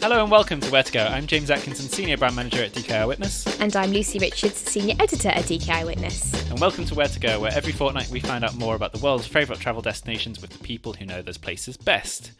Hello and welcome to Where to Go. I'm James Atkinson, Senior Brand Manager at DK Eyewitness. And I'm Lucy Richards, Senior Editor at DK Eyewitness. And welcome to Where to Go, where every fortnight we find out more about the world's favourite travel destinations with the people who know those places best.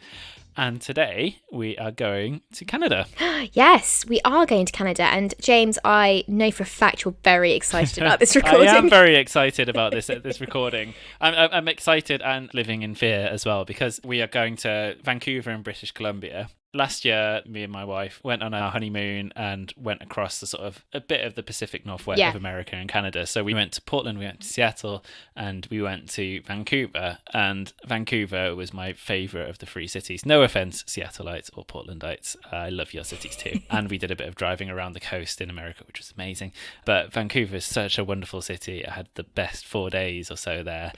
And today we are going to Canada. Yes, we are going to Canada. And James, I know for a fact you're very excited about this recording. I am very excited about this recording. I'm excited and living in fear as well, because we are going to Vancouver in British Columbia. Last year, me and my wife went on our honeymoon and went across the sort of a bit of the Pacific Northwest of America and Canada. So we went to Portland, we went to Seattle, and we went to Vancouver. And Vancouver was my favourite of the three cities. No offence, Seattleites or Portlandites. I love your cities too. And we did a bit of driving around the coast in America, which was amazing. But Vancouver is such a wonderful city. I had the best 4 days or so there.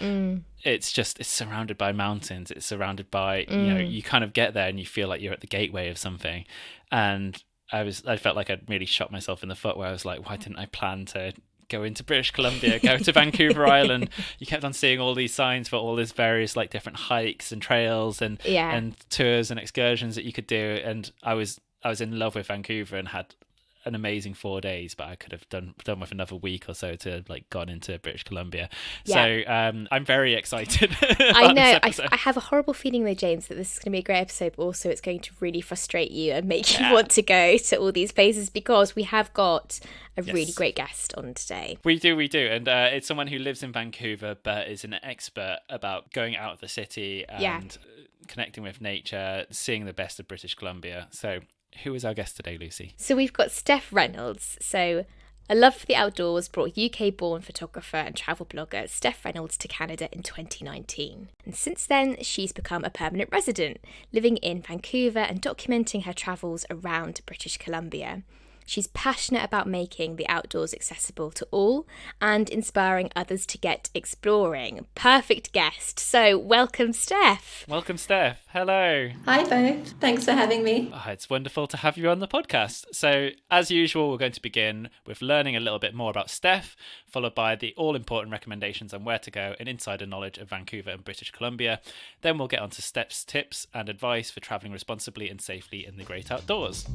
It's surrounded by mountains. It's surrounded by, you kind of get there and you feel like you're at the gateway of something. And I felt like I'd really shot myself in the foot, where I was like, why didn't I plan to go into British Columbia, go to Vancouver Island? You kept on seeing all these signs for all these various like different hikes and trails and tours and excursions that you could do. And I was in love with Vancouver and had an amazing 4 days, but I could have done with another week or so to like gone into British Columbia. So I'm very excited. I know. I have a horrible feeling though, James, that this is going to be a great episode, but also it's going to really frustrate you and make you want to go to all these places, because we have got a really great guest on today. We do. And it's someone who lives in Vancouver but is an expert about going out of the city and connecting with nature, seeing the best of British Columbia. So who is our guest today, Lucy? So we've got Steph Reynolds. So a love for the outdoors brought UK-born photographer and travel blogger Steph Reynolds to Canada in 2019. And since then, she's become a permanent resident, living in Vancouver and documenting her travels around British Columbia. She's passionate about making the outdoors accessible to all and inspiring others to get exploring. Perfect guest. So welcome, Steph. Welcome, Steph. Hello. Hi, both. Thanks for having me. Oh, it's wonderful to have you on the podcast. So as usual, we're going to begin with learning a little bit more about Steph, followed by the all-important recommendations on where to go and insider knowledge of Vancouver and British Columbia. Then we'll get on to Steph's tips and advice for travelling responsibly and safely in the great outdoors.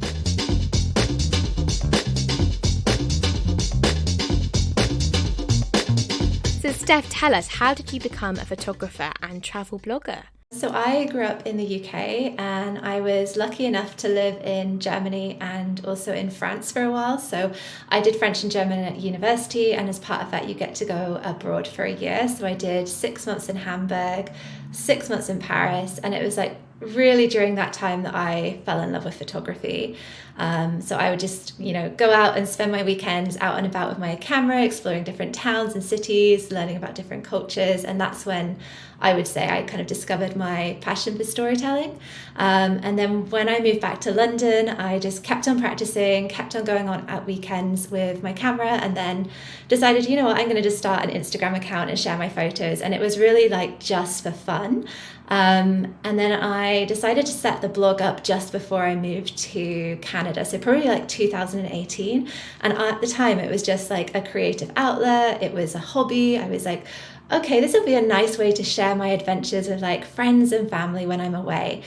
So Steph, tell us, how did you become a photographer and travel blogger? So I grew up in the UK and I was lucky enough to live in Germany and also in France for a while. So I did French and German at university, and as part of that you get to go abroad for a year. So I did 6 months in Hamburg, 6 months in Paris, and it was like really during that time that I fell in love with photography. So I would just, go out and spend my weekends out and about with my camera, exploring different towns and cities, learning about different cultures. And that's when I would say I kind of discovered my passion for storytelling. And then when I moved back to London, I just kept on practicing, kept on going on at weekends with my camera, and then decided, I'm going to just start an Instagram account and share my photos. And it was really like just for fun. And then I decided to set the blog up just before I moved to Canada, so probably like 2018. And at the time, it was just like a creative outlet. It was a hobby. I was like, okay, this will be a nice way to share my adventures with like friends and family when I'm away.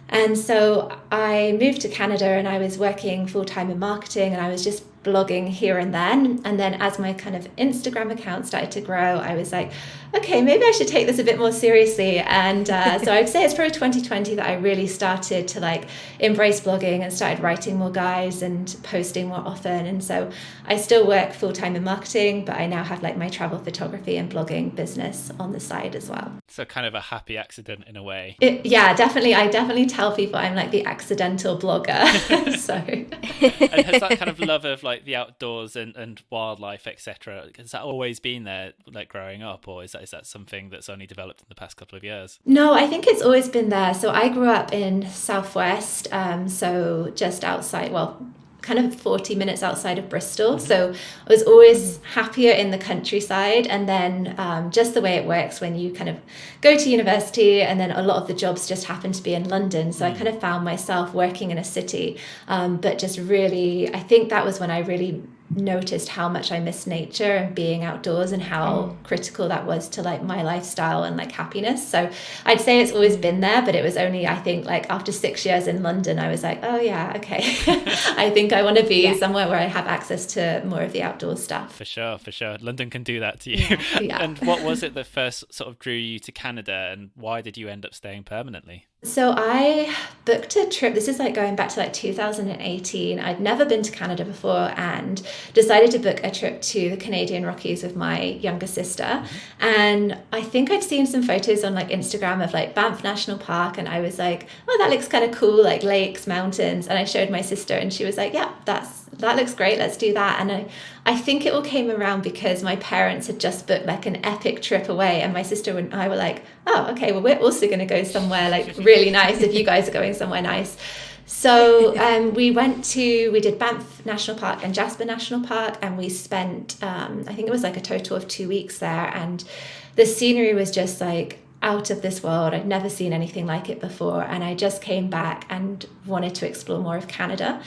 And so I moved to Canada and I was working full-time in marketing, and I was just blogging here and then. And then as my kind of Instagram account started to grow, I was like, okay, maybe I should take this a bit more seriously. And so I'd say it's probably 2020 that I really started to like embrace blogging and started writing more guides and posting more often. And so I still work full-time in marketing, but I now have like my travel photography and blogging business on the side as well. So kind of a happy accident in a way. Definitely. I definitely tell people I'm like the accidental blogger. So and has that kind of love of like the outdoors and wildlife, etc., has that always been there like growing up, or is that something that's only developed in the past couple of years? No, I think it's always been there. So I grew up in Southwest, so just outside, kind of 40 minutes outside of Bristol. So I was always happier in the countryside. And then just the way it works when you kind of go to university, and then a lot of the jobs just happen to be in London. So I kind of found myself working in a city, but just really, I think that was when I really noticed how much I miss nature and being outdoors and how critical that was to like my lifestyle and like happiness. So I'd say it's always been there, but it was only, I think, like after 6 years in London, I was like, oh yeah, okay. I think I want to be somewhere where I have access to more of the outdoor stuff. For sure. London can do that to you. Yeah. And what was it that first sort of drew you to Canada, and why did you end up staying permanently? So I booked a trip. This is like going back to like 2018. I'd never been to Canada before and decided to book a trip to the Canadian Rockies with my younger sister. And I think I'd seen some photos on like Instagram of like Banff National Park, and I was like, oh, that looks kind of cool, like lakes, mountains. And I showed my sister and she was like, yeah, that looks great, let's do that. And I think it all came around because my parents had just booked like an epic trip away, and my sister and I were like, oh, okay, well, we're also going to go somewhere like really nice if you guys are going somewhere nice. So we did Banff National Park and Jasper National Park, and we spent, I think it was like a total of 2 weeks there. And the scenery was just like out of this world. I'd never seen anything like it before. And I just came back and wanted to explore more of Canada.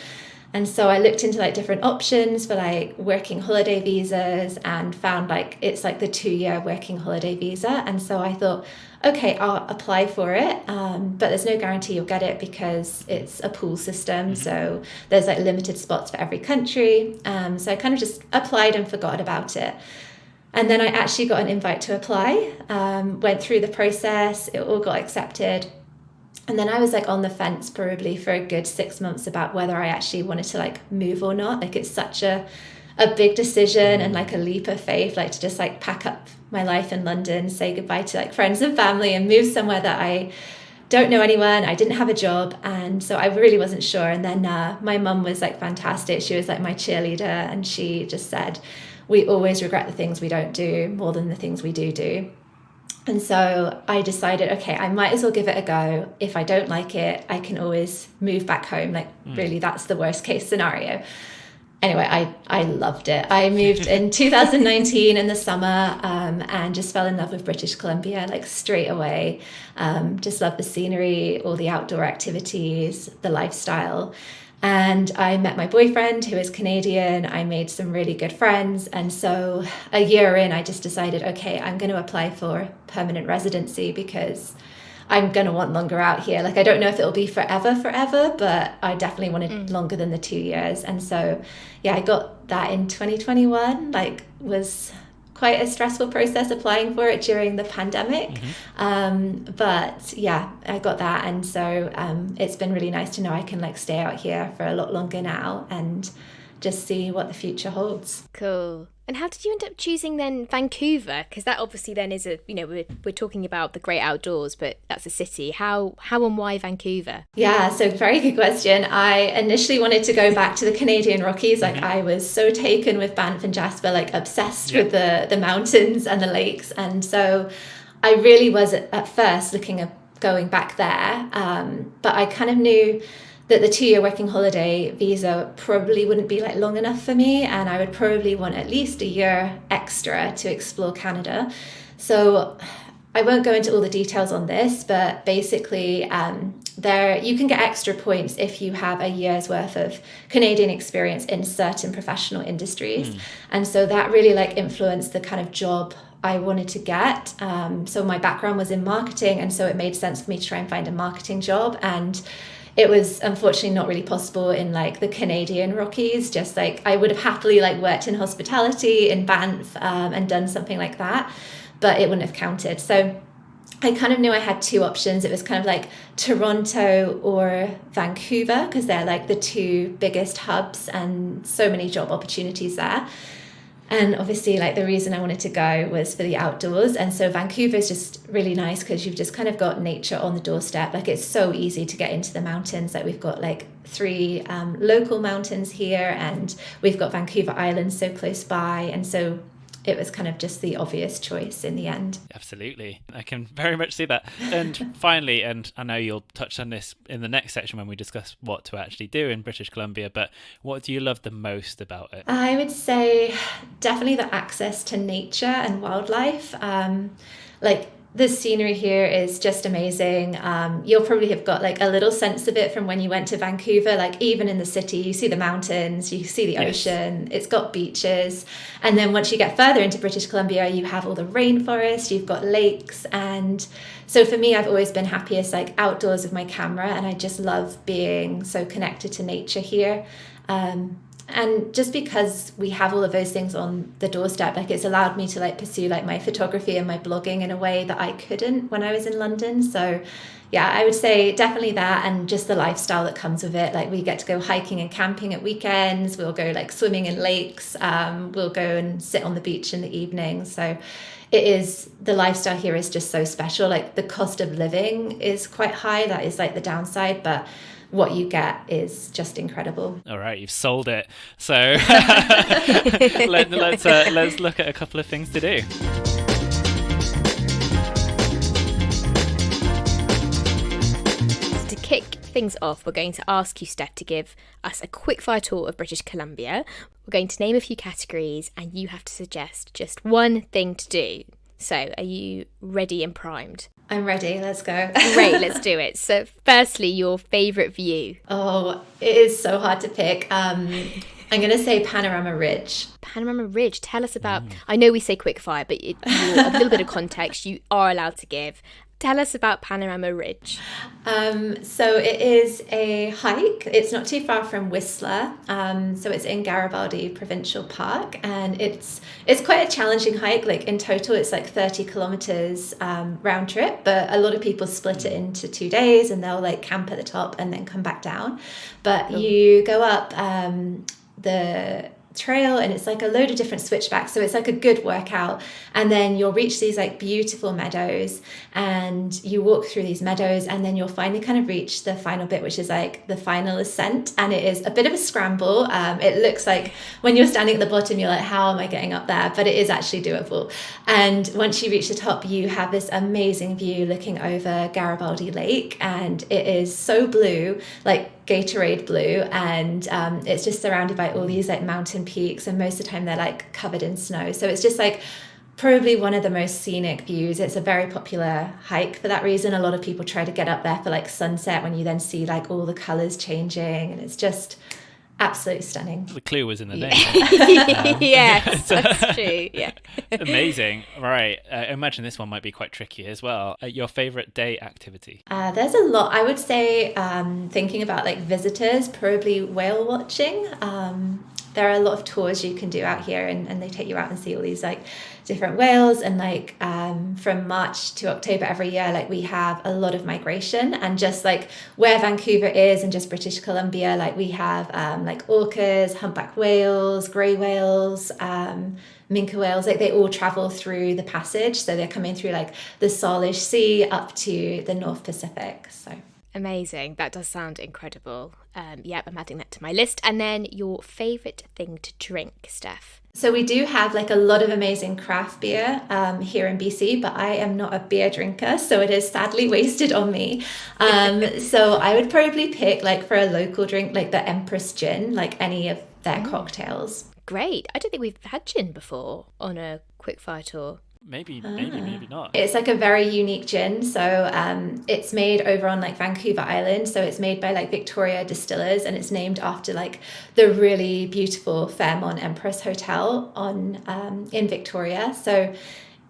And so I looked into like different options for like working holiday visas and found like it's like the 2-year working holiday visa. And so I thought, okay, I'll apply for it. But there's no guarantee you'll get it because it's a pool system. So there's like limited spots for every country. So I kind of just applied and forgot about it. And then I actually got an invite to apply, went through the process, it all got accepted. And then I was like on the fence probably for a good 6 months about whether I actually wanted to like move or not. Like it's such a big decision and like a leap of faith, like to just like pack up my life in London, say goodbye to like friends and family and move somewhere that I don't know anyone. I didn't have a job. And so I really wasn't sure. And then my mum was like fantastic. She was like my cheerleader, and she just said, we always regret the things we don't do more than the things we do. And so I decided, okay, I might as well give it a go. If I don't like it, I can always move back home. Like really, that's the worst case scenario. Anyway, I loved it. I moved in 2019 in the summer and just fell in love with British Columbia like straight away. Just loved the scenery, all the outdoor activities, the lifestyle. And I met my boyfriend, who is Canadian. I made some really good friends. And so a year in, I just decided, okay, I'm going to apply for permanent residency because I'm going to want longer out here. Like, I don't know if it'll be forever, but I definitely wanted longer than the 2 years. And so, yeah, I got that in 2021, like was quite a stressful process applying for it during the pandemic. But yeah, I got that. And so it's been really nice to know I can like stay out here for a lot longer now and just see what the future holds. Cool. And how did you end up choosing then Vancouver? Because that obviously then is a, you know, we're talking about the great outdoors, but that's a city. How and why Vancouver? Yeah, so very good question. I initially wanted to go back to the Canadian Rockies. Like I was so taken with Banff and Jasper, like obsessed with the mountains and the lakes. And so I really was at first looking at going back there. But I kind of knew that the 2-year working holiday visa probably wouldn't be like long enough for me, and I would probably want at least a year extra to explore Canada. So I won't go into all the details on this, but basically there you can get extra points if you have a year's worth of Canadian experience in certain professional industries. And so that really like influenced the kind of job I wanted to get. So my background was in marketing, and so it made sense for me to try and find a marketing job. And it was unfortunately not really possible in like the Canadian Rockies. Just like I would have happily like worked in hospitality in Banff and done something like that, but it wouldn't have counted. So I kind of knew I had two options. It was kind of like Toronto or Vancouver, because they're like the two biggest hubs and so many job opportunities there. And obviously, like the reason I wanted to go was for the outdoors. And so Vancouver is just really nice because you've just kind of got nature on the doorstep. Like it's so easy to get into the mountains. Like we've got like 3 local mountains here, and we've got Vancouver Island so close by. And so it was kind of just the obvious choice in the end. Absolutely. I can very much see that. And finally, and I know you'll touch on this in the next section when we discuss what to actually do in British Columbia, but what do you love the most about it? I would say definitely the access to nature and wildlife. Like the scenery here is just amazing. You'll probably have got like a little sense of it from when you went to Vancouver. Like even in the city, you see the mountains, you see the ocean, it's got beaches. And then once you get further into British Columbia, you have all the rainforest, you've got lakes. And so for me, I've always been happiest like outdoors with my camera, and I just love being so connected to nature here. And just because we have all of those things on the doorstep, like it's allowed me to like pursue like my photography and my blogging in a way that I couldn't when I was in London. So yeah, I would say definitely that, and just the lifestyle that comes with it. Like we get to go hiking and camping at weekends. We'll go like swimming in lakes. We'll go and sit on the beach in the evening. So the lifestyle here is just so special. Like the cost of living is quite high. That is like the downside, but what you get is just incredible. All right, you've sold it. So let's look at a couple of things to do. To kick things off, we're going to ask you, Steph, to give us a quickfire tour of British Columbia. We're going to name a few categories, and you have to suggest just one thing to do. So, are you ready and primed? I'm ready. Let's go. Great, let's do it. So, firstly, your favourite view. Oh, it is so hard to pick. I'm going to say Panorama Ridge. Panorama Ridge. Tell us about. I know we say quickfire, but a little bit of context you are allowed to give. Tell us about Panorama Ridge. So it is a hike. It's not too far from Whistler. So it's in Garibaldi Provincial Park, and it's quite a challenging hike. Like in total, it's like 30 kilometers round trip, but a lot of people split it into 2 days, and they'll like camp at the top and then come back down. But you go up the trail, and it's like a load of different switchbacks, so it's like a good workout. And then you'll reach these like beautiful meadows, and you walk through these meadows, and then you'll finally kind of reach the final bit, which is like the final ascent. And it is a bit of a scramble. It looks like when you're standing at the bottom, you're like, how am I getting up there? But it is actually doable. And once you reach the top, you have this amazing view looking over Garibaldi Lake, and it is so blue, like Gatorade blue, and it's just surrounded by all these like mountain peaks, and most of the time they're like covered in snow. So it's just like probably one of the most scenic views. It's a very popular hike for that reason. A lot of people try to get up there for like sunset, when you then see like all the colors changing, and it's just absolutely stunning. The clue was in the name. Yes, that's true. Yeah. Amazing. Right. I imagine this one might be quite tricky as well. Your favorite day activity? There's a lot. I would say thinking about like visitors, probably whale watching. There are a lot of tours you can do out here, and they take you out and see all these like different whales. And like from March to October every year, like we have a lot of migration, and just like where Vancouver is and just British Columbia, like we have like orcas, humpback whales, grey whales, minke whales. Like they all travel through the passage, so they're coming through like the Salish Sea up to the North Pacific. So amazing. That does sound incredible. Yep, I'm adding that to my list. And then your favourite thing to drink, Steph? So we do have like a lot of amazing craft beer here in BC, but I am not a beer drinker, so it is sadly wasted on me. So I would probably pick like for a local drink, like the Empress Gin, like any of their cocktails. Great. I don't think we've had gin before on a quickfire tour. Maybe not. It's like a very unique gin. So it's made over on like Vancouver Island. So it's made by like Victoria Distillers, and it's named after like the really beautiful Fairmont Empress Hotel on in Victoria. So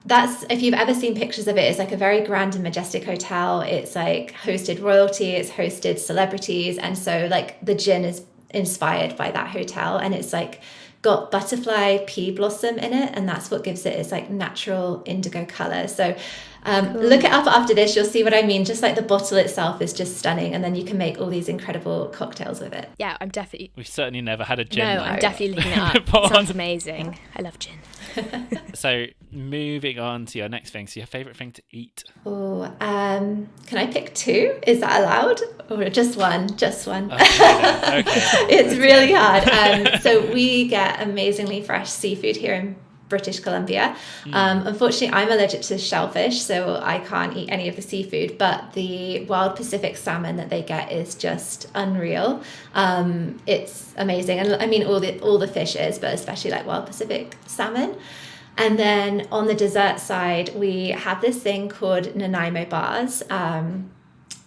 that's, if you've ever seen pictures of it, it's like a very grand and majestic hotel. It's like hosted royalty, it's hosted celebrities. And so like the gin is inspired by that hotel, and it's like got butterfly pea blossom in it, and that's what gives it its like natural indigo color. So look it up after this, you'll see what I mean. Just like the bottle itself is just stunning, and then you can make all these incredible cocktails with it. Yeah, I'm definitely... We've certainly never had a gin. No, I'm definitely looking it up. It sounds amazing. I love gin. So moving on to your next thing. So your favourite thing to eat? Oh, can I pick two? Is that allowed? Or just one? Just one. Okay. It's really hard. So we get amazingly fresh seafood here in British Columbia. Unfortunately, I'm allergic to shellfish, so I can't eat any of the seafood, but the wild Pacific salmon that they get is just unreal. It's amazing. And I mean, all the fish is, but especially like wild Pacific salmon. And then on the dessert side, we have this thing called Nanaimo bars.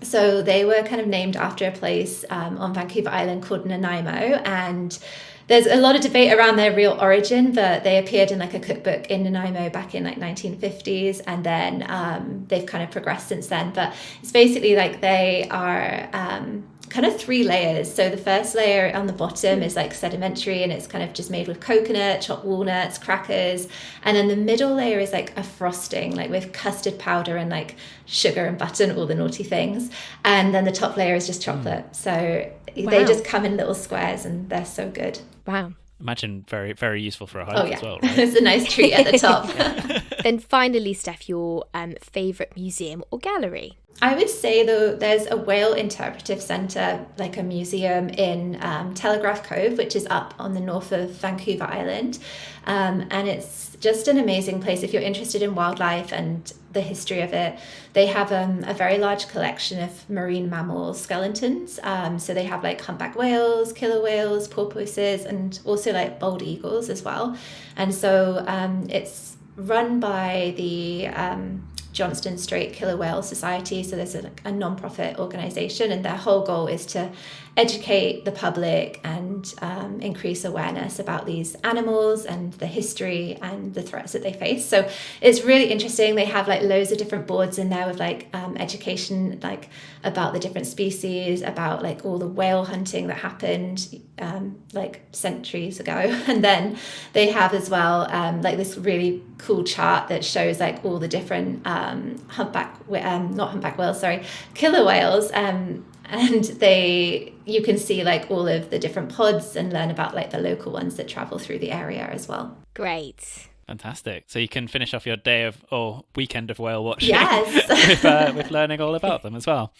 So they were kind of named after a place on Vancouver Island called Nanaimo, and there's a lot of debate around their real origin, but they appeared in like a cookbook in Nanaimo back in like 1950s, and then they've kind of progressed since then. But it's basically like they are kind of 3 layers. So the first layer on the bottom is like sedimentary, and it's kind of just made with coconut, chopped walnuts, crackers. And then the middle layer is like a frosting, like with custard powder and like sugar and butter and all the naughty things. And then the top layer is just chocolate. So they just come in little squares, and they're so good. Wow. Imagine very, very useful for a hike as well, right? It's a nice treat at the top. Then finally, Steph, your favourite museum or gallery? I would say, though, there's a Whale Interpretive Centre, like a museum in Telegraph Cove, which is up on the north of Vancouver Island. And it's just an amazing place if you're interested in wildlife and the history of it. They have a very large collection of marine mammal skeletons. So they have like humpback whales, killer whales, porpoises, and also like bald eagles as well. And so it's run by the Johnston Strait Killer Whale Society. So there's a non-profit organization, and their whole goal is to educate the public and increase awareness about these animals and the history and the threats that they face. So it's really interesting. They have like loads of different boards in there with like education, like about the different species, about like all the whale hunting that happened like centuries ago. And then they have as well like this really cool chart that shows like all the different killer whales, and you can see like all of the different pods and learn about like the local ones that travel through the area as well. Great. Fantastic. So you can finish off your day of or weekend of whale watching Yes. with learning all about them as well.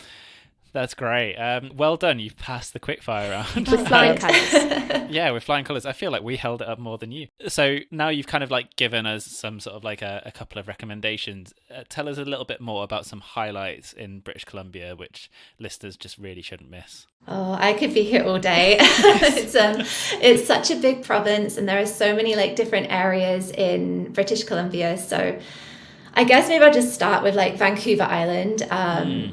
That's great. Well done. You've passed the quickfire round. With flying colours. Yeah, with flying colours. I feel like we held it up more than you. So now you've kind of like given us some sort of like a couple of recommendations. Tell us a little bit more about some highlights in British Columbia, which listeners just really shouldn't miss. Oh, I could be here all day. It's such a big province, and there are so many like different areas in British Columbia. So I guess maybe I'll just start with like Vancouver Island,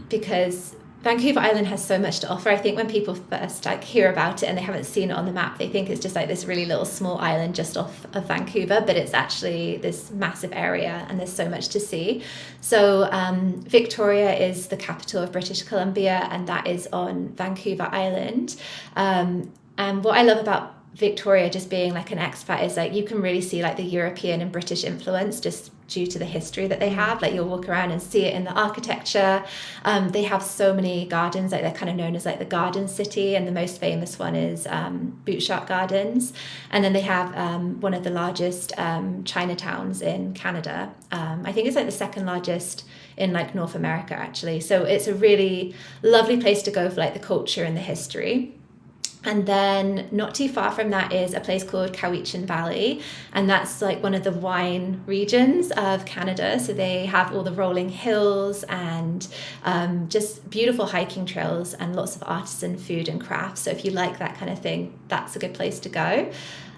because Vancouver Island has so much to offer. I think when people first like hear about it and they haven't seen it on the map, they think it's just like this really little small island just off of Vancouver, but it's actually this massive area and there's so much to see. So Victoria is the capital of British Columbia, and that is on Vancouver Island. And what I love about Victoria just being like an expat is like you can really see like the European and British influence just due to the history that they have. Like you'll walk around and see it in the architecture. They have so many gardens, like they're kind of known as like the Garden City, and the most famous one is Butchart Gardens. And then they have one of the largest Chinatowns in Canada. I think it's like the second largest in like North America actually. So it's a really lovely place to go for like the culture and the history. And then not too far from that is a place called Cowichan Valley, and that's like one of the wine regions of Canada. So they have all the rolling hills and just beautiful hiking trails and lots of artisan food and crafts. So if you like that kind of thing, that's a good place to go.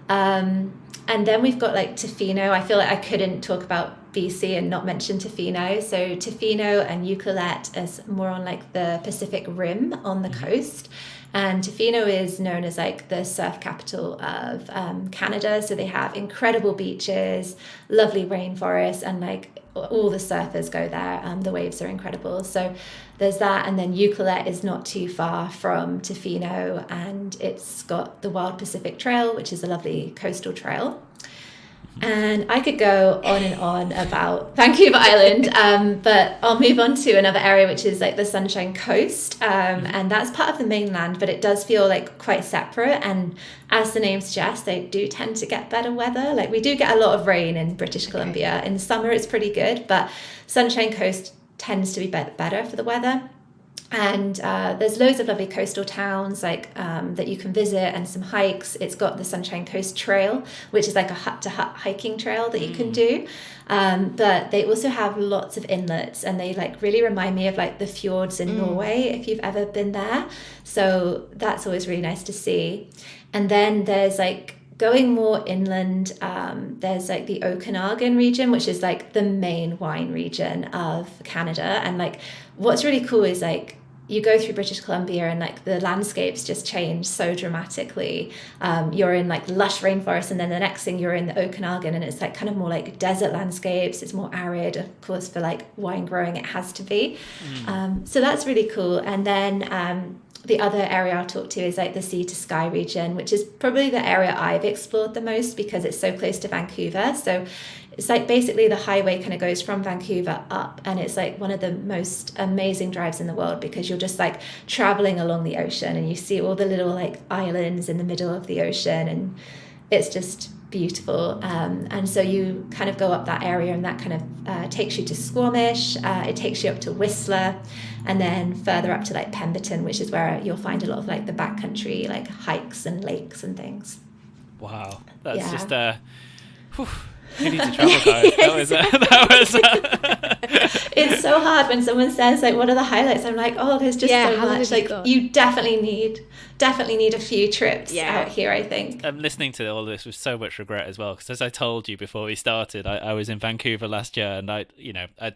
And then we've got like Tofino. I feel like I couldn't talk about BC and not mention Tofino. So Tofino and Ucluelet is more on like the Pacific Rim on the coast. And Tofino is known as like the surf capital of Canada. So they have incredible beaches, lovely rainforests, and like all the surfers go there. The waves are incredible. So there's that. And then Ucluelet is not too far from Tofino, and it's got the Wild Pacific Trail, which is a lovely coastal trail. And I could go on and on about Vancouver Island, but I'll move on to another area, which is like the Sunshine Coast. And that's part of the mainland, but it does feel like quite separate. And as the name suggests, they do tend to get better weather. Like we do get a lot of rain in British Columbia. In summer, it's pretty good, but Sunshine Coast tends to be better for the weather. And there's loads of lovely coastal towns like that you can visit, and some hikes. It's got the Sunshine Coast Trail, which is like a hut-to-hut hiking trail that you can do. But they also have lots of inlets, and they like really remind me of like the fjords in Norway, if you've ever been there. So that's always really nice to see. And then there's like going more inland, there's like the Okanagan region, which is like the main wine region of Canada. And like what's really cool is like you go through British Columbia and like the landscapes just change so dramatically. You're in like lush rainforest, and then the next thing you're in the Okanagan, and it's like kind of more like desert landscapes. It's more arid, of course, for like wine growing it has to be. So that's really cool. And then the other area I'll talk to is like the sea to sky region, which is probably the area I've explored the most because it's so close to Vancouver. So it's like basically the highway kind of goes from Vancouver up, and it's like one of the most amazing drives in the world because you're just like traveling along the ocean and you see all the little like islands in the middle of the ocean, and it's just beautiful. And so you kind of go up that area, and that kind of takes you to Squamish, it takes you up to Whistler, and then further up to like Pemberton, which is where you'll find a lot of like the backcountry like hikes and lakes and things. Wow, that's just you need to travel guide. That was It's so hard when someone says like what are the highlights. I'm like, oh, there's just so much. Like you definitely need a few trips out here, I think. I'm listening to all this with so much regret as well, because as I told you before we started, I was in Vancouver last year, and I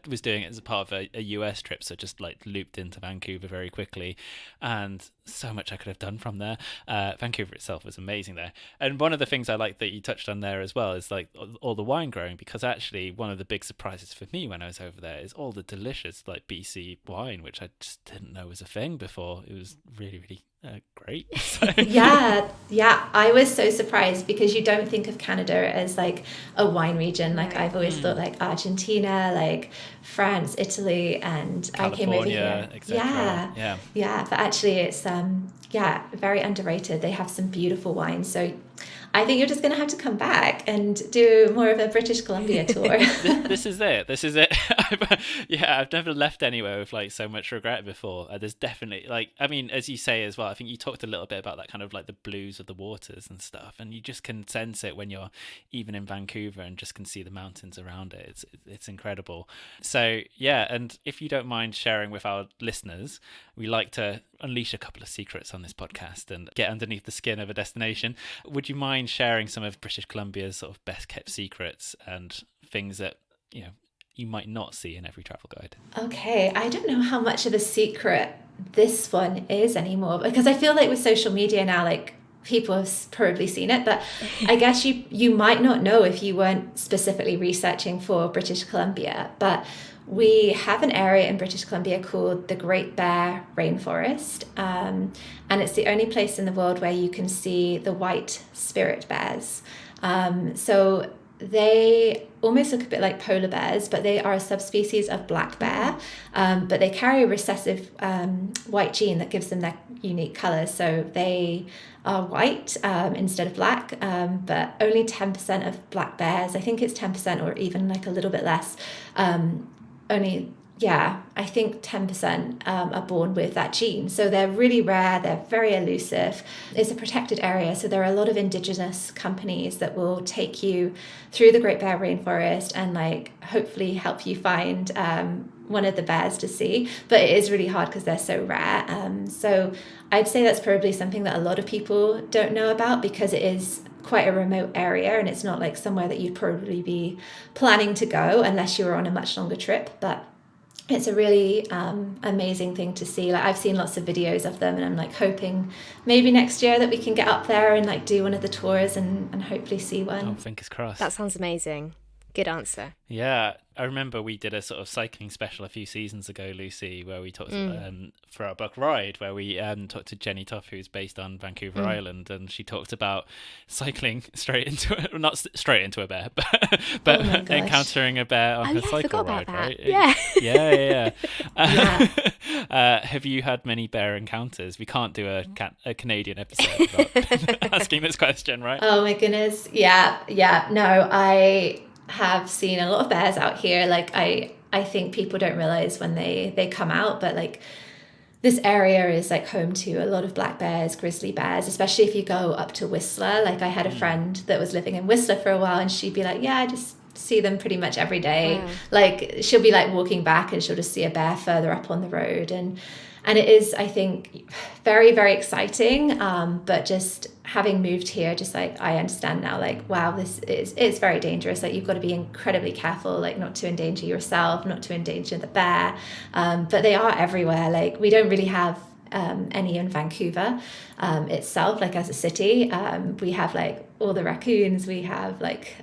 was doing it as a part of a US trip, so just like looped into Vancouver very quickly, and so much I could have done from there. Vancouver itself was amazing there, and one of the things I like that you touched on there as well is like all the wine growing, because actually one of the big surprises for me when I was over there is all the delicious like BC wine, which I just didn't know was a thing before. It was really, really great. So. yeah I was so surprised because you don't think of Canada as like a wine region. Like I've always thought like Argentina, like France, Italy, and California, I came over here, etc. But actually it's very underrated. They have some beautiful wines, so I think you're just going to have to come back and do more of a British Columbia tour. This is it. I've never left anywhere with like so much regret before. There's definitely like, I mean, as you say as well, I think you talked a little bit about that kind of like the blues of the waters and stuff, and you just can sense it when you're even in Vancouver and just can see the mountains around it. It's incredible. So yeah, and if you don't mind sharing with our listeners, we like to unleash a couple of secrets on this podcast and get underneath the skin of a destination. Would you mind sharing some of British Columbia's sort of best kept secrets and things that you might not see in every travel guide? Okay, I don't know how much of a secret this one is anymore, because I feel like with social media now, like people have probably seen it, but I guess you might not know if you weren't specifically researching for British Columbia. But we have an area in British Columbia called the Great Bear Rainforest, and it's the only place in the world where you can see the white spirit bears. So they almost look a bit like polar bears, but they are a subspecies of black bear, but they carry a recessive white gene that gives them their unique colour. So they are white instead of black, but only 10% of black bears, I think it's 10% or even like a little bit less, I think 10% are born with that gene. So they're really rare, they're very elusive. It's a protected area, so there are a lot of indigenous companies that will take you through the Great Bear Rainforest and like hopefully help you find one of the bears to see. But it is really hard because they're so rare. So I'd say that's probably something that a lot of people don't know about, because it is quite a remote area and it's not like somewhere that you'd probably be planning to go unless you were on a much longer trip. But it's a really amazing thing to see. Like I've seen lots of videos of them, and I'm like hoping maybe next year that we can get up there and like do one of the tours and hopefully see one. Oh, fingers crossed. That sounds amazing. Good answer. Yeah, I remember we did a sort of cycling special a few seasons ago, Lucy, where we talked for our book Ride, where we talked to Jenny Tough, who's based on Vancouver Island, and she talked about cycling straight into it, not straight into a bear, but encountering a bear on her cycle ride, right? Yeah. Have you had many bear encounters? We can't do a Canadian episode without asking this question, right? Oh my goodness. Yeah. No, I have seen a lot of bears out here. Like I think people don't realize when they come out, but like this area is like home to a lot of black bears, grizzly bears, especially if you go up to Whistler. Like I had a friend that was living in Whistler for a while, and she'd be like, yeah, I just see them pretty much every day. Wow. Like she'll be like walking back and she'll just see a bear further up on the road, and it is, I think, very, very exciting, but just having moved here, just like I understand now, like, wow, it's very dangerous. Like, you've got to be incredibly careful, like not to endanger yourself, not to endanger the bear. But they are everywhere. Like, we don't really have any in Vancouver itself, like as a city. We have like all the raccoons, we have like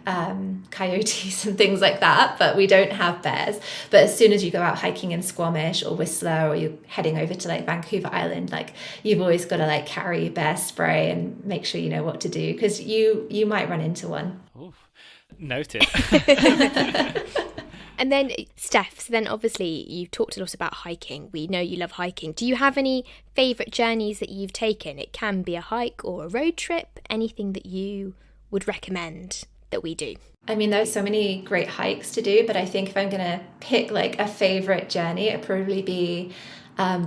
coyotes and things like that, but we don't have bears. But as soon as you go out hiking in Squamish or Whistler, or you're heading over to like Vancouver Island, like you've always got to like carry bear spray and make sure you know what to do, because you might run into one. Ooh, noted. And then, Steph, so then obviously you've talked a lot about hiking. We know you love hiking. Do you have any favourite journeys that you've taken? It can be a hike or a road trip, anything that you would recommend that we do. I mean, there's so many great hikes to do, but I think if I'm going to pick like a favourite journey, it'd probably be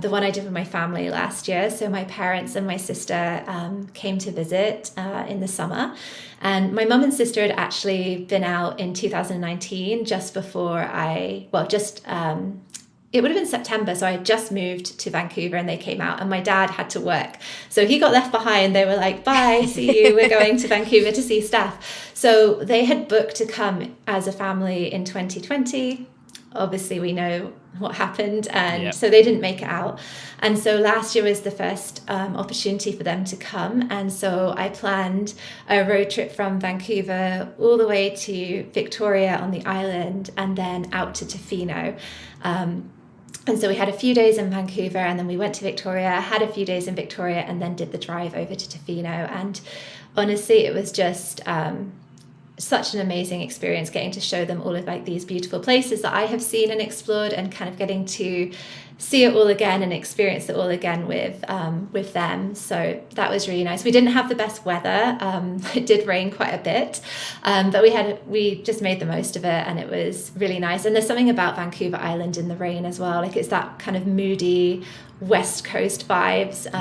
the one I did with my family last year. So my parents and my sister came to visit in the summer. And my mum and sister had actually been out in 2019, just before it would have been September. So I had just moved to Vancouver and they came out, and my dad had to work. So he got left behind. They were like, bye, see you. We're going to Vancouver to see Steph. So they had booked to come as a family in 2020. Obviously, we know what happened, and so they didn't make it out. And so last year was the first opportunity for them to come, and so I planned a road trip from Vancouver all the way to Victoria on the island, and then out to Tofino. And so we had a few days in Vancouver, and then we went to Victoria, had a few days in Victoria, and then did the drive over to Tofino. And honestly, it was just such an amazing experience, getting to show them all of like these beautiful places that I have seen and explored, and kind of getting to see it all again and experience it all again with them. So that was really nice. We didn't have the best weather. It did rain quite a bit, but we just made the most of it, and it was really nice. And there's something about Vancouver Island in the rain as well. Like, it's that kind of moody West Coast vibes.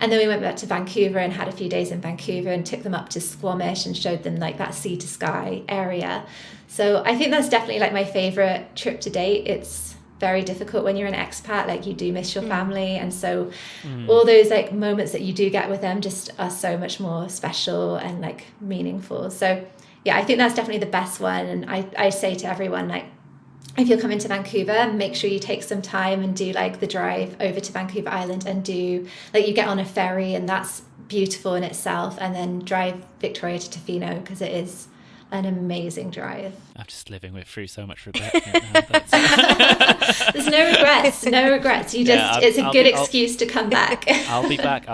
And then we went back to Vancouver and had a few days in Vancouver and took them up to Squamish and showed them like that sea to sky area. So I think that's definitely like my favorite trip to date. It's very difficult when you're an expat, like you do miss your family, and so all those like moments that you do get with them just are so much more special and like meaningful. So yeah, I think that's definitely the best one. And I say to everyone, like, if you're coming to Vancouver, make sure you take some time and do like the drive over to Vancouver Island, and do like, you get on a ferry, and that's beautiful in itself, and then drive Victoria to Tofino, because it is an amazing drive. I'm just living through so much regret right now. There's no regrets. You just, it's a good excuse to come back. I'll be back.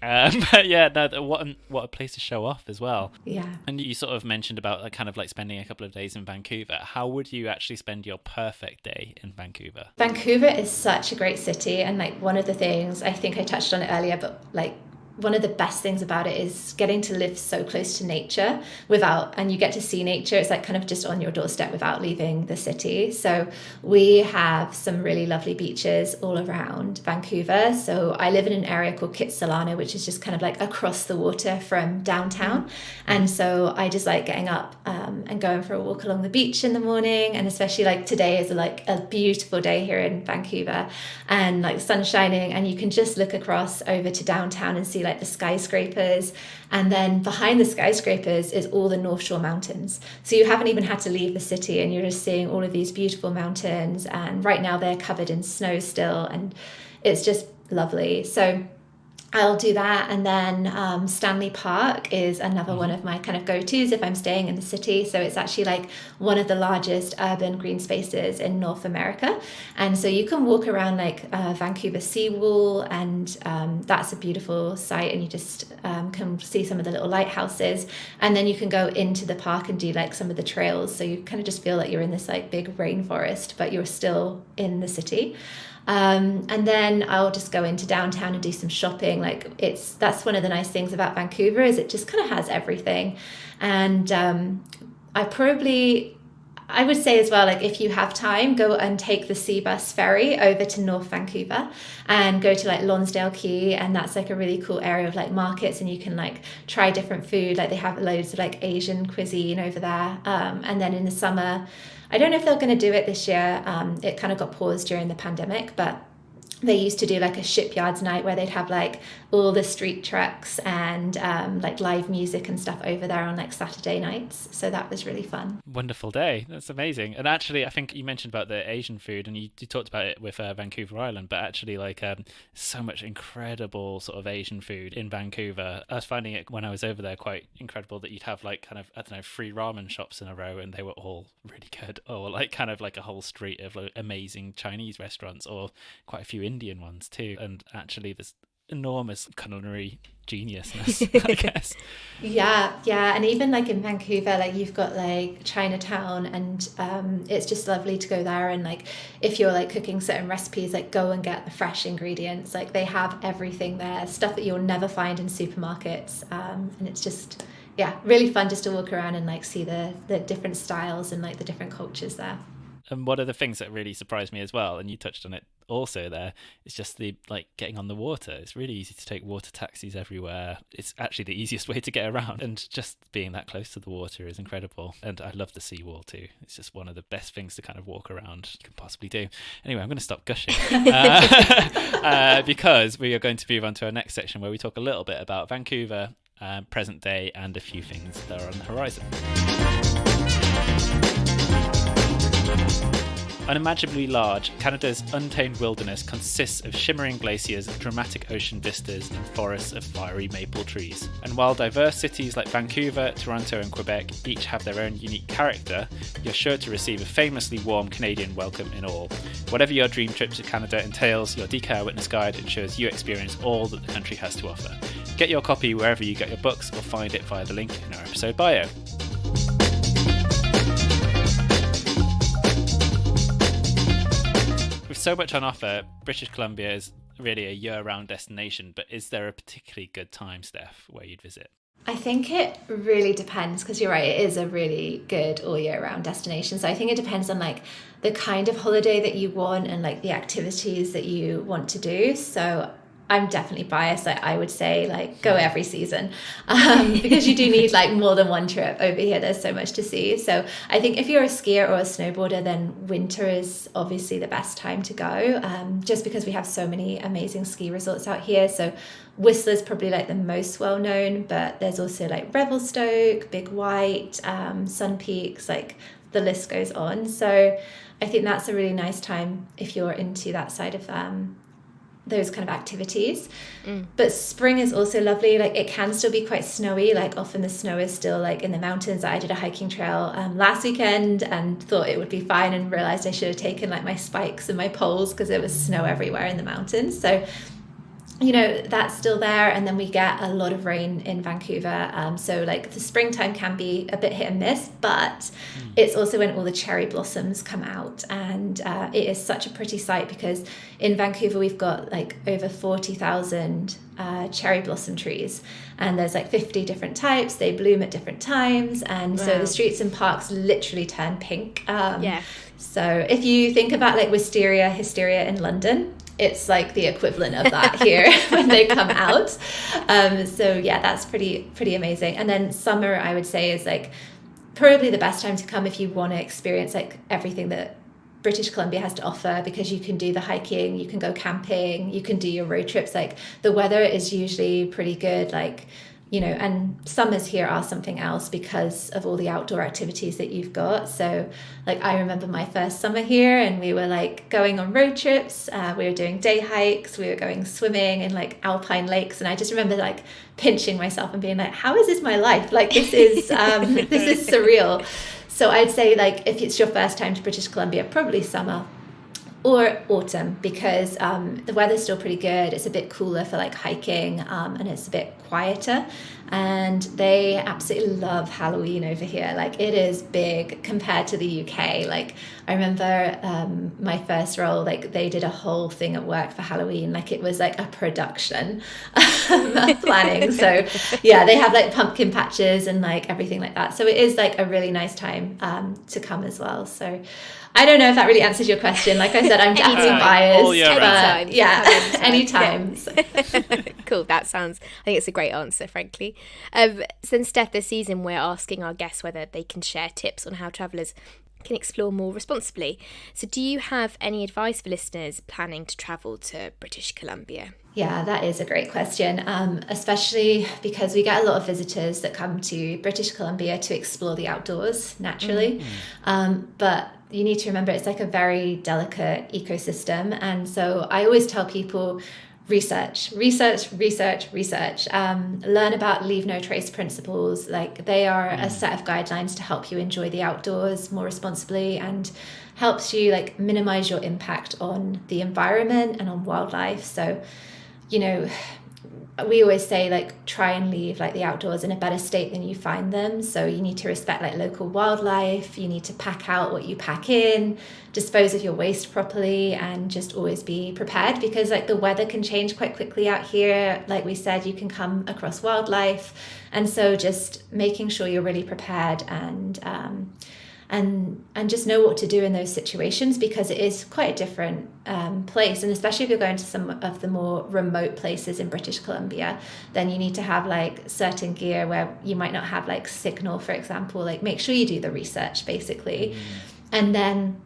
But yeah, no, what a place to show off as well. Yeah. And you sort of mentioned about like, kind of like spending a couple of days in Vancouver. How would you actually spend your perfect day in Vancouver? Vancouver is such a great city, and like one of the things, I think I touched on it earlier, but like one of the best things about it is getting to live so close to nature and you get to see nature. It's like kind of just on your doorstep without leaving the city. So we have some really lovely beaches all around Vancouver. So I live in an area called Kitsilano, which is just kind of like across the water from downtown. And so I just like getting up and going for a walk along the beach in the morning. And especially like today is like a beautiful day here in Vancouver, and like sun shining, and you can just look across over to downtown and see like the skyscrapers, and then behind the skyscrapers is all the North Shore Mountains. So you haven't even had to leave the city, and you're just seeing all of these beautiful mountains, and right now they're covered in snow still, and it's just lovely. So I'll do that. And then Stanley Park is another one of my kind of go-tos if I'm staying in the city. So it's actually like one of the largest urban green spaces in North America. And so you can walk around like Vancouver Seawall, and that's a beautiful site, and you just can see some of the little lighthouses. And then you can go into the park and do like some of the trails. So you kind of just feel like you're in this like big rainforest, but you're still in the city. And then I'll just go into downtown and do some shopping. Like that's one of the nice things about Vancouver, is it just kind of has everything. And I would say as well, like if you have time, go and take the Seabus ferry over to North Vancouver and go to like Lonsdale Quay, and that's like a really cool area of like markets, and you can like try different food. Like they have loads of like Asian cuisine over there. And then in the summer, I don't know if they're going to do it this year. It kind of got paused during the pandemic, but they used to do like a shipyards night where they'd have like all the street trucks and like live music and stuff over there on like Saturday nights. So that was really fun. Wonderful day. That's amazing. And actually, I think you mentioned about the Asian food, and you talked about it with Vancouver Island, but actually like so much incredible sort of Asian food in Vancouver. I was finding it when I was over there quite incredible that you'd have like kind of, I don't know, 3 ramen shops in a row, and they were all really good, or like kind of like a whole street of like amazing Chinese restaurants, or quite a few Indian ones too. And actually there's enormous culinary geniusness, I guess. Yeah, and even like in Vancouver, like you've got like Chinatown, and it's just lovely to go there, and like if you're like cooking certain recipes, like go and get the fresh ingredients. Like they have everything there, stuff that you'll never find in supermarkets, and it's just really fun just to walk around and like see the different styles and like the different cultures there. And one of the things that really surprised me as well, and you touched on it also there, is just the like getting on the water. It's really easy to take water taxis everywhere. It's actually the easiest way to get around, and just being that close to the water is incredible. And I love the seawall too. It's just one of the best things to kind of walk around you can possibly do. Anyway, I'm going to stop gushing because we are going to move on to our next section where we talk a little bit about Vancouver, present day, and a few things that are on the horizon. Unimaginably large, Canada's untamed wilderness consists of shimmering glaciers, dramatic ocean vistas, and forests of fiery maple trees. And while diverse cities like Vancouver, Toronto, and Quebec each have their own unique character, you're sure to receive a famously warm Canadian welcome in all. Whatever your dream trip to Canada entails, your DKR Witness Guide ensures you experience all that the country has to offer. Get your copy wherever you get your books, or find it via the link in our episode bio. With so much on offer, British Columbia is really a year-round destination, but is there a particularly good time, Steph, where you'd visit? I think it really depends, because you're right, it is a really good all year round destination. So I think it depends on like the kind of holiday that you want and like the activities that you want to do. So I'm definitely biased. I would say like go every season, because you do need like more than one trip over here. There's so much to see. So I think if you're a skier or a snowboarder, then winter is obviously the best time to go, just because we have so many amazing ski resorts out here. So Whistler's probably like the most well known, but there's also like Revelstoke, Big White, Sun Peaks, like the list goes on. So I think that's a really nice time if you're into that side of those kind of activities. But spring is also lovely. Like it can still be quite snowy, like often the snow is still like in the mountains. I did a hiking trail last weekend and thought it would be fine, and realized I should have taken like my spikes and my poles because there was snow everywhere in the mountains. So you know, that's still there. And then we get a lot of rain in Vancouver. So like the springtime can be a bit hit and miss, but it's also when all the cherry blossoms come out. And it is such a pretty sight, because in Vancouver, we've got like over 40,000 cherry blossom trees. And there's like 50 different types. They bloom at different times. And so the streets and parks literally turn pink. So if you think about like wisteria, hysteria in London, it's like the equivalent of that here when they come out. So yeah, that's pretty amazing. And then summer, I would say, is like probably the best time to come if you want to experience like everything that British Columbia has to offer, because you can do the hiking, you can go camping, you can do your road trips. Like the weather is usually pretty good, like, you know, and summers here are something else because of all the outdoor activities that you've got. So like I remember my first summer here, and we were like going on road trips, we were doing day hikes, we were going swimming in like alpine lakes, and I just remember like pinching myself and being like, how is this my life? Like this is this is surreal. So I'd say like if it's your first time to British Columbia, probably summer or autumn, because the weather's still pretty good. It's a bit cooler for like hiking, and it's a bit quieter. And they absolutely love Halloween over here. Like it is big compared to the UK. Like I remember my first role, like they did a whole thing at work for Halloween. Like it was like a production planning. So yeah, they have like pumpkin patches and like everything like that. So it is like a really nice time to come as well. So I don't know if that really answers your question. Like I said, I'm definitely biased. Anytime. Yeah, anytime. Cool. I think it's a great answer, frankly. So instead, this season, we're asking our guests whether they can share tips on how travellers can explore more responsibly. So do you have any advice for listeners planning to travel to British Columbia? Yeah, that is a great question, especially because we get a lot of visitors that come to British Columbia to explore the outdoors naturally. But you need to remember it's like a very delicate ecosystem. And so I always tell people, research, learn about leave no trace principles. Like they are a set of guidelines to help you enjoy the outdoors more responsibly and helps you like minimize your impact on the environment and on wildlife. So, you know, we always say like try and leave like the outdoors in a better state than you find them. So you need to respect like local wildlife, you need to pack out what you pack in, dispose of your waste properly, and just always be prepared because like the weather can change quite quickly out here. Like we said, you can come across wildlife, and so just making sure you're really prepared and just know what to do in those situations, because it is quite a different place. And especially if you're going to some of the more remote places in British Columbia, then you need to have like certain gear where you might not have like signal, for example. Like make sure you do the research basically. And then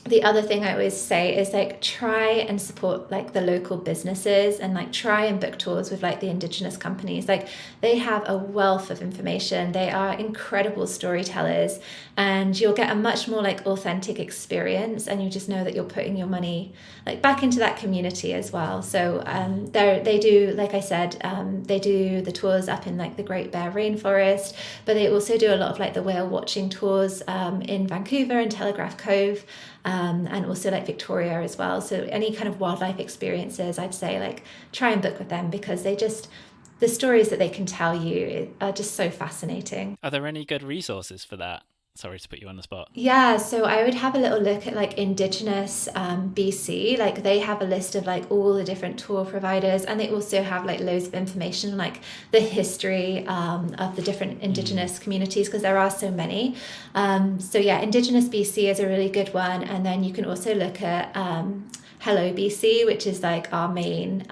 the other thing I always say is like try and support like the local businesses and like try and book tours with like the Indigenous companies. Like they have a wealth of information. They are incredible storytellers, and you'll get a much more like authentic experience, and you just know that you're putting your money like back into that community as well. So they do, like I said, they do the tours up in like the Great Bear Rainforest, but they also do a lot of like the whale watching tours in Vancouver and Telegraph Cove. And also like Victoria as well. So any kind of wildlife experiences, I'd say like try and book with them, because the stories that they can tell you are just so fascinating. Are there any good resources for that? Sorry to put you on the spot. Yeah, so I would have a little look at like Indigenous BC. Like they have a list of like all the different tour providers, and they also have like loads of information on like the history of the different Indigenous communities, because there are so many. So yeah, Indigenous BC is a really good one. And then you can also look at Hello BC, which is like our main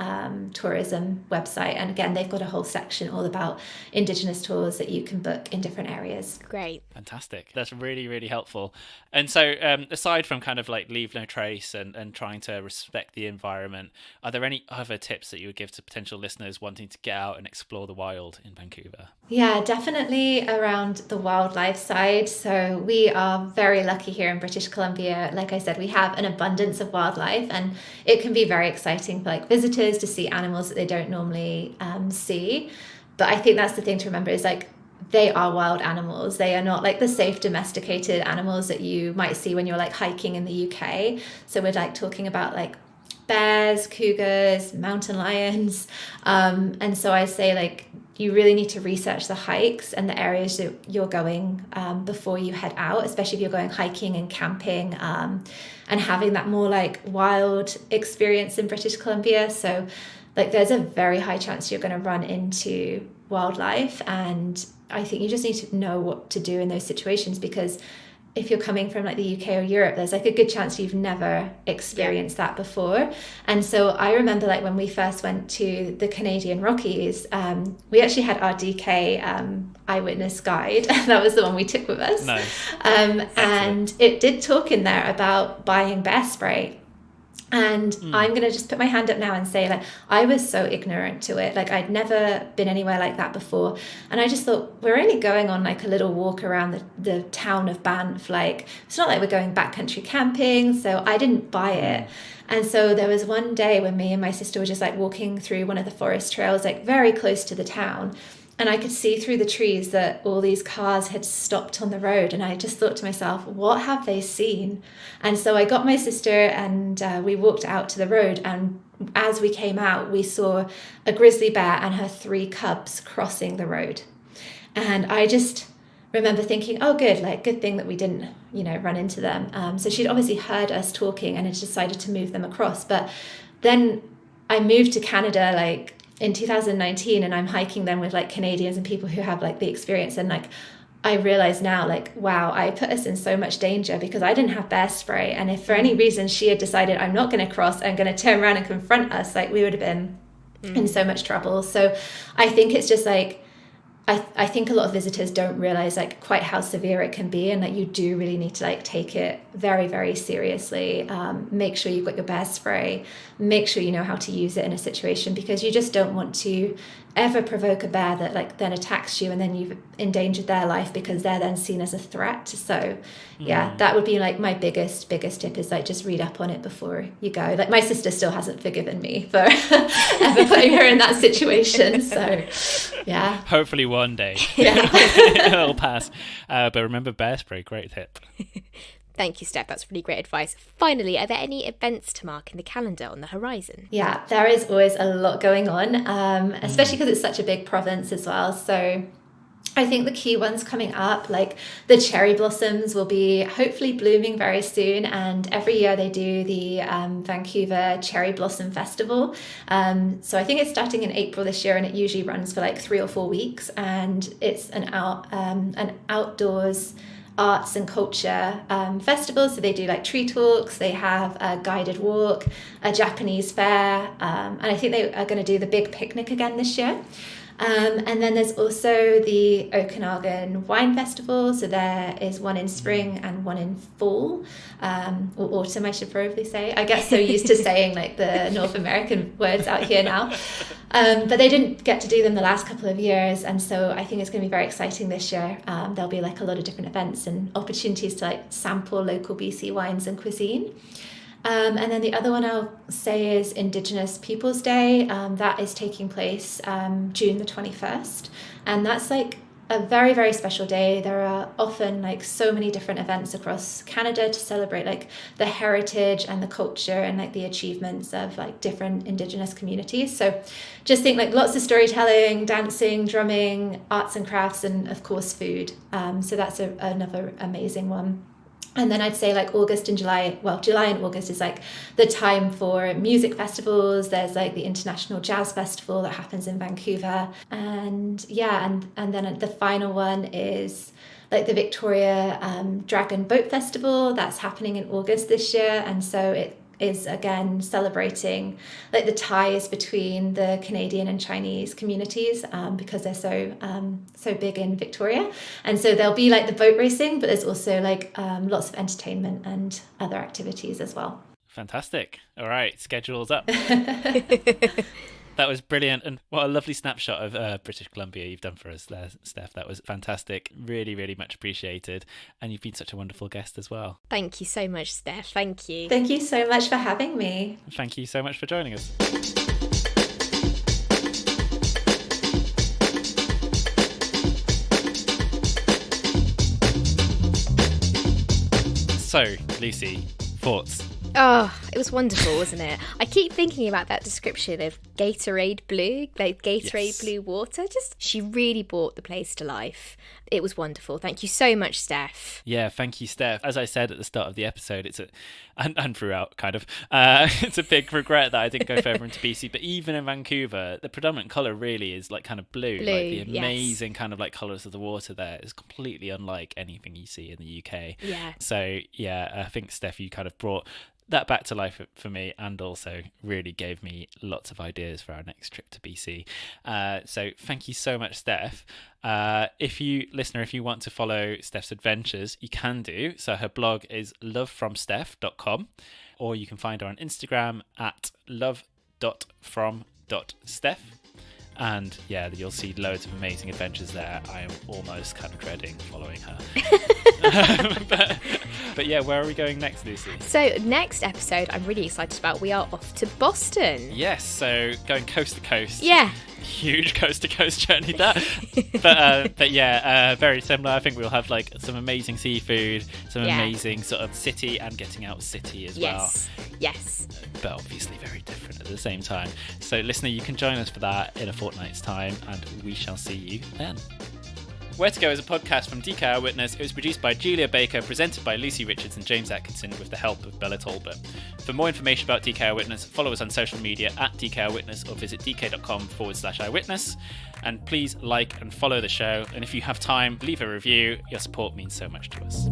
tourism website. And again, they've got a whole section all about Indigenous tours that you can book in different areas. Great. Fantastic. That's really, really helpful. And so aside from kind of like leave no trace and trying to respect the environment, are there any other tips that you would give to potential listeners wanting to get out and explore the wild in Vancouver? Yeah, definitely around the wildlife side. So we are very lucky here in British Columbia. Like I said, we have an abundance of wildlife, and it can be very exciting for like visitors to see animals that they don't normally see. But I think that's the thing to remember is like they are wild animals. They are not like the safe domesticated animals that you might see when you're like hiking in the UK. So we're like talking about like bears, cougars, mountain lions. And so I say like you really need to research the hikes and the areas that you're going before you head out, especially if you're going hiking and camping and having that more like wild experience in British Columbia. So like there's a very high chance you're going to run into wildlife, and I think you just need to know what to do in those situations, because if you're coming from like the UK or Europe, there's like a good chance you've never experienced that before. And so I remember like when we first went to the Canadian Rockies, we actually had our DK eyewitness guide. That was the one we took with us. Nice. And it did talk in there about buying bear spray. And I'm going to just put my hand up now and say, like, I was so ignorant to it. Like, I'd never been anywhere like that before. And I just thought, we're only going on like a little walk around the town of Banff. Like, it's not like we're going backcountry camping. So I didn't buy it. And so there was one day when me and my sister were just like walking through one of the forest trails, like very close to the town. And I could see through the trees that all these cars had stopped on the road. And I just thought to myself, what have they seen? And so I got my sister and we walked out to the road. And as we came out, we saw a grizzly bear and her 3 cubs crossing the road. And I just remember thinking, oh, good thing that we didn't, run into them. So she'd obviously heard us talking and had decided to move them across. But then I moved to Canada, like, in 2019, and I'm hiking them with like Canadians and people who have like the experience, and like I realize now, like, wow, I put us in so much danger because I didn't have bear spray. And if for any reason she had decided I'm not going to cross, I'm going to turn around and confront us, like we would have been in so much trouble. So I think it's just like I think a lot of visitors don't realize like quite how severe it can be, and that you do really need to like take it very, very seriously. Make sure you've got your bear spray, make sure you know how to use it in a situation, because you just don't want to ever provoke a bear that like then attacks you and then you've endangered their life because they're then seen as a threat. So yeah, that would be like my biggest tip, is like just read up on it before you go. Like my sister still hasn't forgiven me for ever putting her in that situation, so yeah, hopefully one day it'll pass. But remember, bear spray, great tip. Thank you, Steph. That's really great advice. Finally, are there any events to mark in the calendar on the horizon? Yeah, there is always a lot going on, especially because it's such a big province as well. So I think the key ones coming up, like the cherry blossoms will be hopefully blooming very soon. And every year they do the Vancouver Cherry Blossom Festival. So I think it's starting in April this year, and it usually runs for like 3 or 4 weeks. And it's an outdoors arts and culture festival. So they do like tree talks, they have a guided walk, a Japanese fair, and I think they are going to do the big picnic again this year. And then there's also the Okanagan Wine Festival. So there is one in spring and one in fall, or autumn, I should probably say. I get so used to saying like the North American words out here now. But they didn't get to do them the last couple of years. And so I think it's going to be very exciting this year. There'll be like a lot of different events and opportunities to like sample local BC wines and cuisine. And then the other one I'll say is Indigenous Peoples Day. That is taking place June the 21st. And that's like a very, very special day. There are often like so many different events across Canada to celebrate like the heritage and the culture and like the achievements of like different Indigenous communities. So just think like lots of storytelling, dancing, drumming, arts and crafts, and of course food. So that's another amazing one. And then I'd say like August and July, well, July and August is like the time for music festivals. There's like the International Jazz Festival that happens in Vancouver. And yeah, and then the final one is like the Victoria Dragon Boat Festival. That's happening in August this year. And so it is again celebrating like the ties between the Canadian and Chinese communities, because they're so big in Victoria. And so there'll be like the boat racing, but there's also like lots of entertainment and other activities as well. Fantastic. All right, schedule's up. That was brilliant, and what a lovely snapshot of British Columbia you've done for us there, Steph. That was fantastic. Really, really much appreciated, and you've been such a wonderful guest as well. Thank you so much, Steph. Thank you. Thank you so much for having me. Thank you so much for joining us. So, Lucy, thoughts? Oh, it was wonderful, wasn't it? I keep thinking about that description of Gatorade Blue, like Gatorade Blue water. Just, she really brought the place to life. It was wonderful. Thank you so much, Steph. Yeah, thank you, Steph. As I said at the start of the episode, and throughout, kind of, it's a big regret that I didn't go further into BC. But even in Vancouver, the predominant colour really is like kind of blue. Like the amazing kind of like colours of the water there is completely unlike anything you see in the UK. Yeah. So yeah, I think, Steph, you kind of brought that back to life for me, and also really gave me lots of ideas for our next trip to BC. So thank you so much, Steph. If you want to follow Steph's adventures, you can do. So her blog is lovefromsteph.com, or you can find her on Instagram at love.from.steph. And yeah, you'll see loads of amazing adventures there. I am almost kind of dreading following her. But yeah, where are we going next, Lucy? So next episode I'm really excited about. We are off to Boston. Yes, so going coast to coast. Yeah. Huge coast to coast journey that. But yeah, very similar. I think we'll have like some amazing seafood, some amazing sort of city and getting out city as well. Yes. But obviously very different at the same time. So listener, you can join us for that in a fortnight's time, and we shall see you then. Where to Go is a podcast from DK Eyewitness. It was produced by Julia Baker, presented by Lucy Richards and James Atkinson with the help of Bella Talbot. For more information about DK Eyewitness, follow us on social media at DK Eyewitness or visit dk.com/eyewitness. And please like and follow the show. And if you have time, leave a review. Your support means so much to us.